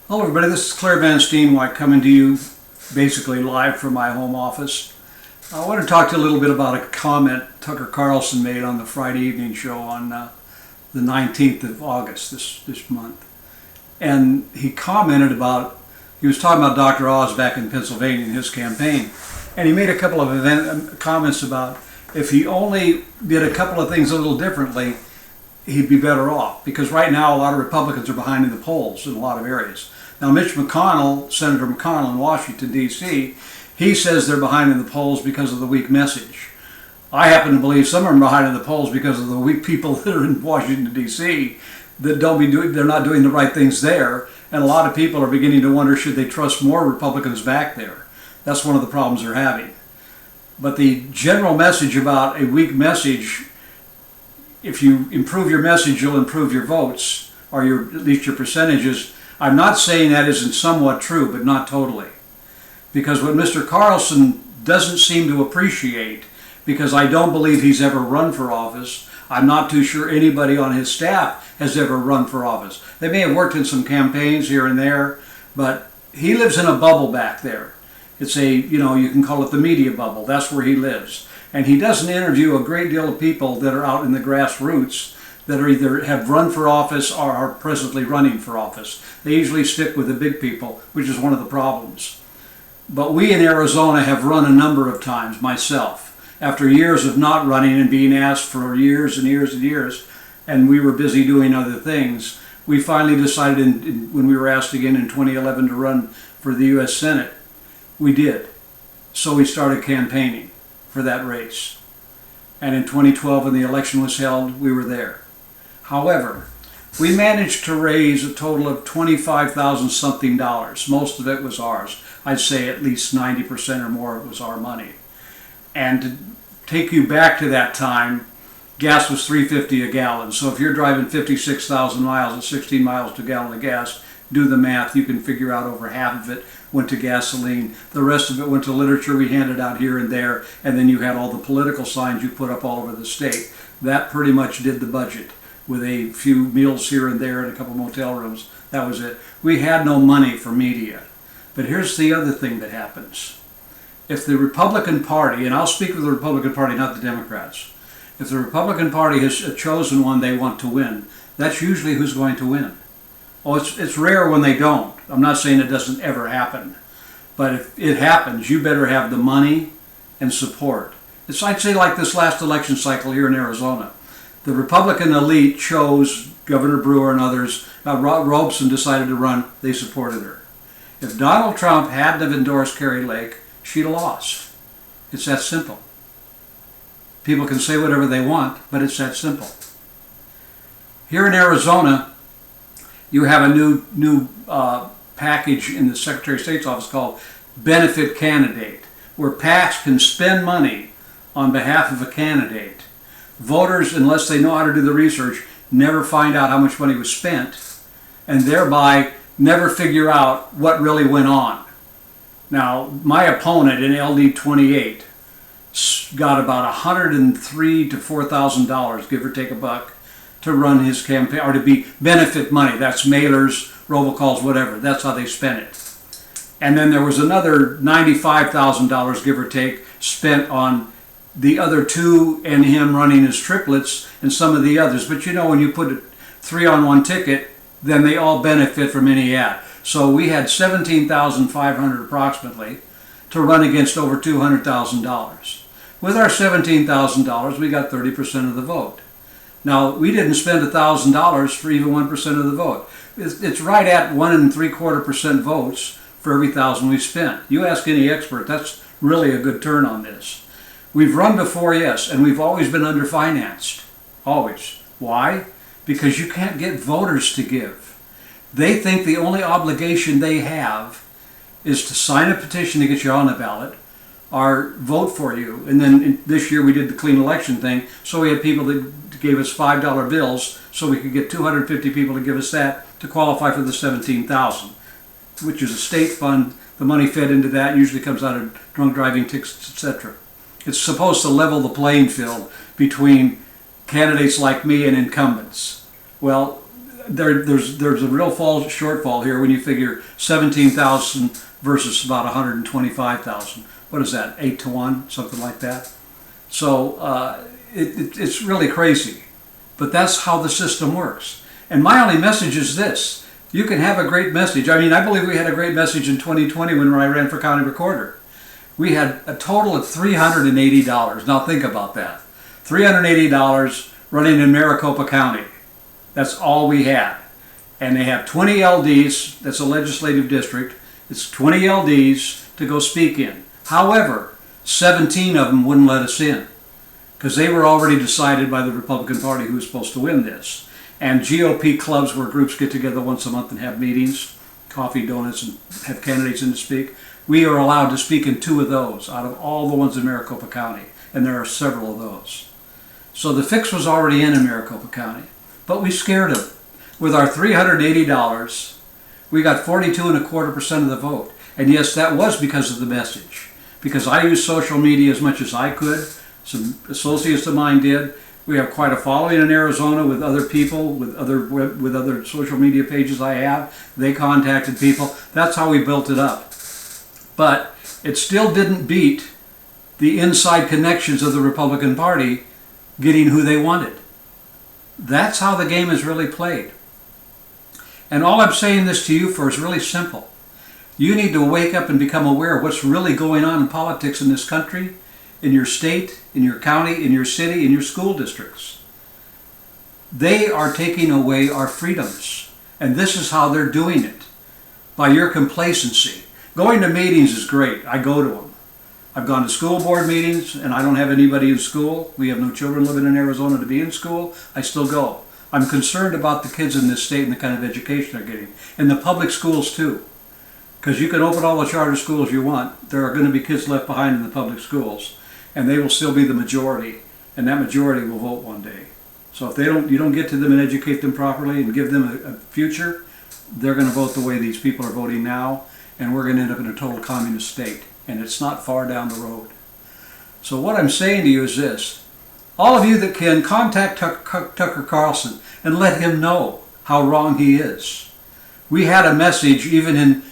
Hello everybody, this is Claire Van Steenwyk coming to you basically live from my home office. I want to talk to you a little bit about a comment Tucker Carlson made on the Friday evening show on the 19th of August this month. And he commented about, he was talking about Dr. Oz back in Pennsylvania in his campaign. And he made a couple of comments about if he only did a couple of things a little differently, he'd be better off. Because right now a lot of Republicans are behind in the polls in a lot of areas. Now Mitch McConnell, Senator McConnell in Washington, D.C., he says they're behind in the polls because of the weak message. I happen to believe some of them are behind in the polls because of the weak people that are in Washington, D.C. that they're not doing the right things there. And a lot of people are beginning to wonder, should they trust more Republicans back there? That's one of the problems they're having. But the general message about a weak message, if you improve your message, you'll improve your votes, or at least your percentages. I'm not saying that isn't somewhat true, but not totally. Because what Mr. Carlson doesn't seem to appreciate, because I don't believe he's ever run for office, I'm not too sure anybody on his staff has ever run for office. They may have worked in some campaigns here and there, but he lives in a bubble back there. It's you can call it the media bubble. That's where he lives. And he doesn't interview a great deal of people that are out in the grassroots that are either have run for office or are presently running for office. They usually stick with the big people, which is one of the problems. But we in Arizona have run a number of times, myself, after years of not running and being asked for years and years and years, and we were busy doing other things. We finally decided when we were asked again in 2011 to run for the U.S. Senate, we did. So we started campaigning for that race. And in 2012, when the election was held, we were there. However, we managed to raise a total of $25,000 something. Most of it was ours. I'd say at least 90% or more was our money. And to take you back to that time, gas was $3.50 a gallon. So if you're driving 56,000 miles at 16 miles to a gallon of gas, do the math. You can figure out over half of it went to gasoline. The rest of it went to literature we handed out here and there. And then you had all the political signs you put up all over the state. That pretty much did the budget, with a few meals here and there and a couple motel rooms. That was it. We had no money for media. But here's the other thing that happens. If the Republican Party, and I'll speak for the Republican Party, not the Democrats, if the Republican Party has chosen one they want to win, that's usually who's going to win. Oh, it's rare when they don't. I'm not saying it doesn't ever happen. But if it happens, you better have the money and support. It's, I'd say, like this last election cycle here in Arizona. The Republican elite chose Governor Brewer and others. Robeson decided to run. They supported her. If Donald Trump hadn't have endorsed Kari Lake, she'd have lost. It's that simple. People can say whatever they want, but it's that simple. Here in Arizona, you have a new package in the Secretary of State's office called Benefit Candidate, where PACs can spend money on behalf of a candidate. Voters, unless they know how to do the research, never find out how much money was spent, and thereby never figure out what really went on. Now, my opponent in LD 28 got about $103,000 to $4,000, give or take a buck, to run his campaign, or to be benefit money. That's mailers, robocalls, whatever. That's how they spent it. And then there was another $95,000, give or take, spent on the other two and him running as triplets and some of the others. But you know, when you put a 3-on-1 ticket, then they all benefit from any ad. So we had $17,500 approximately to run against over $200,000. With our $17,000, we got 30% of the vote. Now, we didn't spend $1,000 for even 1% of the vote. It's right at 1.75% votes for every 1,000 we spent. You ask any expert, that's really a good turn on this. We've run before, yes, and we've always been underfinanced. Always. Why? Because you can't get voters to give. They think the only obligation they have is to sign a petition to get you on the ballot or vote for you. And then this year we did the clean election thing, so we had people that gave us $5 bills so we could get 250 people to give us that to qualify for the $17,000, which is a state fund. The money fed into that usually comes out of drunk driving tickets, etc. It's supposed to level the playing field between candidates like me and incumbents. Well, there's a real shortfall here when you figure 17,000 versus about 125,000. What is that, 8 to 1, something like that? So it's really crazy, but that's how the system works. And my only message is this: you can have a great message. I mean, I believe we had a great message in 2020 when I ran for county recorder. We had a total of $380. Now think about that. $380 running in Maricopa County. That's all we had. And they have 20 LDs, that's a legislative district. It's 20 LDs to go speak in. However, 17 of them wouldn't let us in because they were already decided by the Republican Party who was supposed to win this. And GOP clubs where groups get together once a month and have meetings, coffee, donuts, and have candidates in to speak. We are allowed to speak in 2 of those out of all the ones in Maricopa County, and there are several of those. So the fix was already in Maricopa County, but we scared them. With our $380, we got 42.25% of the vote. And yes, that was because of the message. Because I used social media as much as I could. Some associates of mine did. We have quite a following in Arizona with other people, with other social media pages I have. They contacted people. That's how we built it up. But it still didn't beat the inside connections of the Republican Party getting who they wanted. That's how the game is really played. And all I'm saying this to you for is really simple. You need to wake up and become aware of what's really going on in politics in this country, in your state, in your county, in your city, in your school districts. They are taking away our freedoms. And this is how they're doing it, by your complacency. Going to meetings is great. I go to them. I've gone to school board meetings, and I don't have anybody in school. We have no children living in Arizona to be in school. I still go. I'm concerned about the kids in this state and the kind of education they're getting. And the public schools, too. Because you can open all the charter schools you want. There are going to be kids left behind in the public schools. And they will still be the majority. And that majority will vote one day. So if you don't get to them and educate them properly and give them a future, they're going to vote the way these people are voting now. And we're going to end up in a total communist state. And it's not far down the road. So what I'm saying to you is this. All of you that can, contact Tucker Carlson and let him know how wrong he is. We had a message even in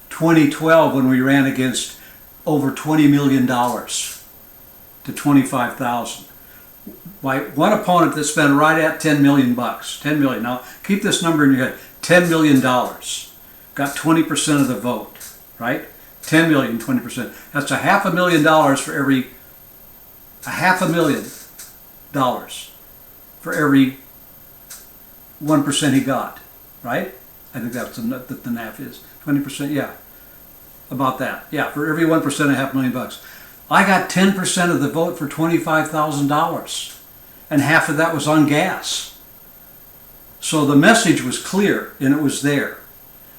2012 when we ran against over $20 million to 25,000. By one opponent that spent right at $10 million bucks. 10 million. Now keep this number in your head. $10 million. Got 20% of the vote. Right? 10 million, 20%. That's $500,000 for every $500,000 for every 1% he got. Right? I think that's what the NAF is. 20%, yeah. About that. Yeah, for every 1%, $500,000 bucks. I got 10% of the vote for $25,000. And half of that was on gas. So the message was clear and it was there.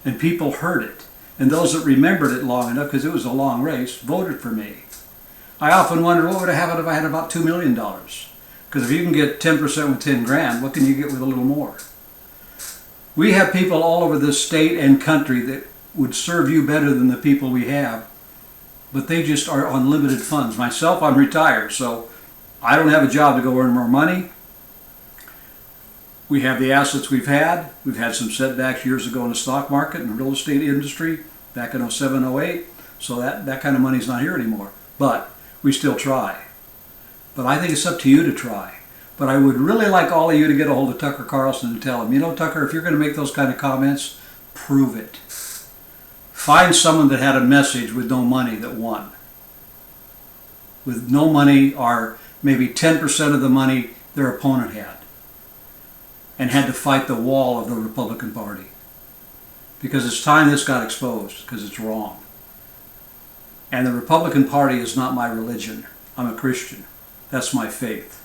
And people heard it. And those that remembered it long enough, because it was a long race, voted for me. I often wonder what would have happened if I had about $2 million. Because if you can get 10% with 10 grand, what can you get with a little more? We have people all over this state and country that would serve you better than the people we have, but they just are on limited funds. Myself, I'm retired, so I don't have a job to go earn more money. We have the assets we've had. We've had some setbacks years ago in the stock market and the real estate industry back in 07, 08. So that kind of money's not here anymore. But we still try. But I think it's up to you to try. But I would really like all of you to get a hold of Tucker Carlson and tell him, you know, Tucker, if you're going to make those kind of comments, prove it. Find someone that had a message with no money that won. With no money or maybe 10% of the money their opponent had. And had to fight the wall of the Republican Party. Because it's time this got exposed, because it's wrong. And the Republican Party is not my religion. I'm a Christian. That's my faith.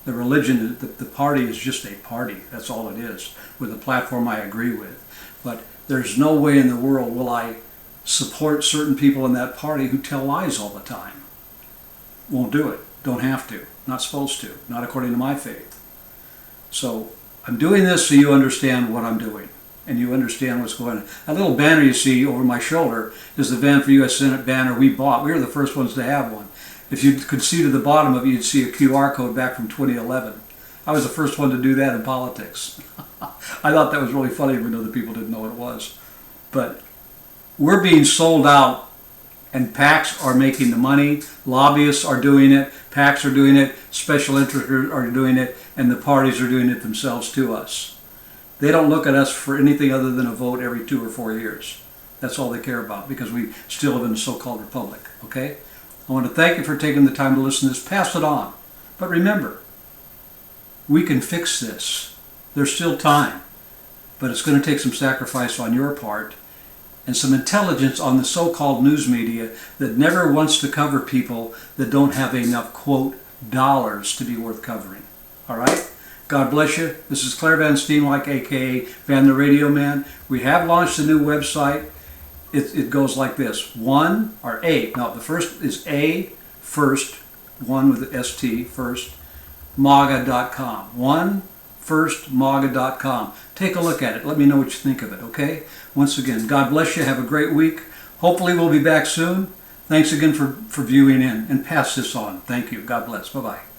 The religion, the party is just a party. That's all it is, with a platform I agree with. But there's no way in the world will I support certain people in that party who tell lies all the time. Won't do it. Don't have to. Not supposed to. Not according to my faith. So I'm doing this so you understand what I'm doing. And you understand what's going on. That little banner you see over my shoulder is the Van for U.S. Senate banner we bought. We were the first ones to have one. If you could see to the bottom of it, you'd see a QR code back from 2011. I was the first one to do that in politics. I thought that was really funny, even though the people didn't know what it was. But we're being sold out, and PACs are making the money. Lobbyists are doing it. PACs are doing it. Special interests are doing it. And the parties are doing it themselves to us. They don't look at us for anything other than a vote every 2 or 4 years. That's all they care about, because we still live in a so-called republic, okay? I want to thank you for taking the time to listen to this. Pass it on. But remember, we can fix this. There's still time. But it's going to take some sacrifice on your part and some intelligence on the so-called news media that never wants to cover people that don't have enough, quote, dollars to be worth covering. All right? God bless you. This is Claire Van Steenwyk, a.k.a. Van the Radio Man. We have launched a new website. It goes like this. The first is A, first, one with the ST, first, MAGA.com. firstmaga.com. Take a look at it. Let me know what you think of it, okay? Once again, God bless you. Have a great week. Hopefully we'll be back soon. Thanks again for viewing in, and pass this on. Thank you. God bless. Bye-bye.